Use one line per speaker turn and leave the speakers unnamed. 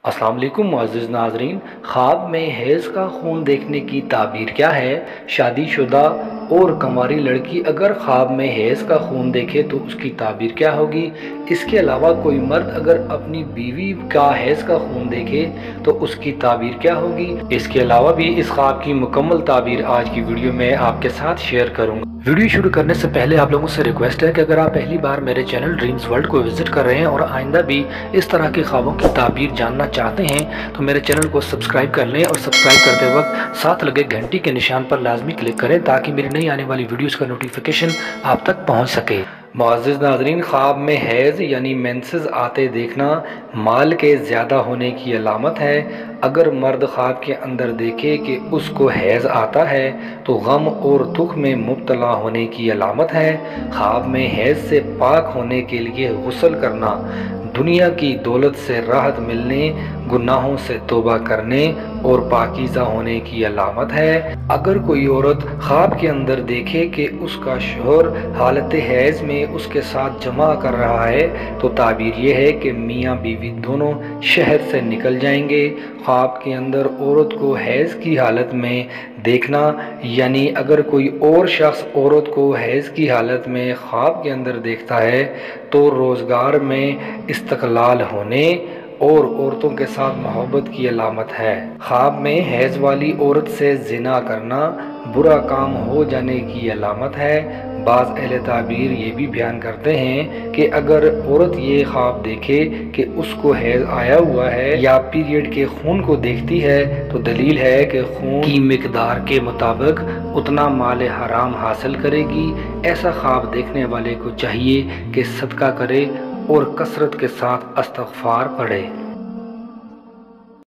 अस्सलाम वालेकुम मुअज़्ज़िज़ नाज़रीन। ख्वाब में हैज़ का खून देखने की ताबीर क्या है? शादीशुदा और कंवारी लड़की अगर ख्वाब में हैज़ का खून देखे तो उसकी ताबीर क्या होगी? इसके अलावा कोई मर्द अगर अपनी बीवी का हैज़ का खून देखे तो उसकी ताबीर क्या होगी? इसके अलावा भी इस ख्वाब की मुकम्मल ताबीर आज की वीडियो में आपके साथ शेयर करूँगा। वीडियो शुरू करने से पहले आप लोगों से रिक्वेस्ट है कि अगर आप पहली बार मेरे चैनल ड्रीम्स वर्ल्ड को विजिट कर रहे हैं और आइंदा भी इस तरह के ख्वाबों की ताबीर जानना चाहते हैं तो मेरे चैनल को सब्सक्राइब कर लें और सब्सक्राइब करते वक्त साथ लगे घंटी के निशान पर लाजमी क्लिक करें ताकि मेरी नई आने वाली वीडियोस का नोटिफिकेशन आप तक पहुंच सके। मुअज़्ज़िज़ नाज़रीन, ख्वाब में हैज़ यानी मेंसेस आते देखना माल के ज़्यादा होने की अलामत है। अगर मर्द ख्वाब के अंदर देखे कि उसको हैज़ आता है तो गम और दुख में मुब्तला होने की अलामत है। ख्वाब में हैज़ से पाक होने के लिए गुस्ल करना दुनिया की दौलत से राहत मिलने, गुनाहों से तौबा करने और पाकीज़ा होने की अलामत है। अगर कोई औरत ख्वाब के अंदर देखे कि उसका शौहर हालत हैज़ में उसके साथ जमा कर रहा है तो ताबीर ये है कि मियाँ बीवी दोनों शहर से निकल जाएंगे। ख्वाब के अंदर औरत को हैज़ की हालत में देखना यानी अगर कोई और शख्स औरत को हैज़ की हालत में ख्वाब के अंदर देखता है तो रोज़गार में इस्तक़लाल होने और औरतों के साथ मोहब्बत की अलामत है। ख्वाब में हैज़ वाली औरत से ज़िना करना बुरा काम हो जाने की अलामत है। बाज़ अहले ताबीर ये भी बयान करते हैं कि अगर औरत ये ख्वाब देखे कि उसको हैज़ आया हुआ है या पीरियड के खून को देखती है तो दलील है कि खून की मिकदार के मुताबिक उतना माल हराम हासिल करेगी। ऐसा ख्वाब देखने वाले को चाहिए कि सदका करे और कसरत के साथ इस्तग़फ़ार पढ़े।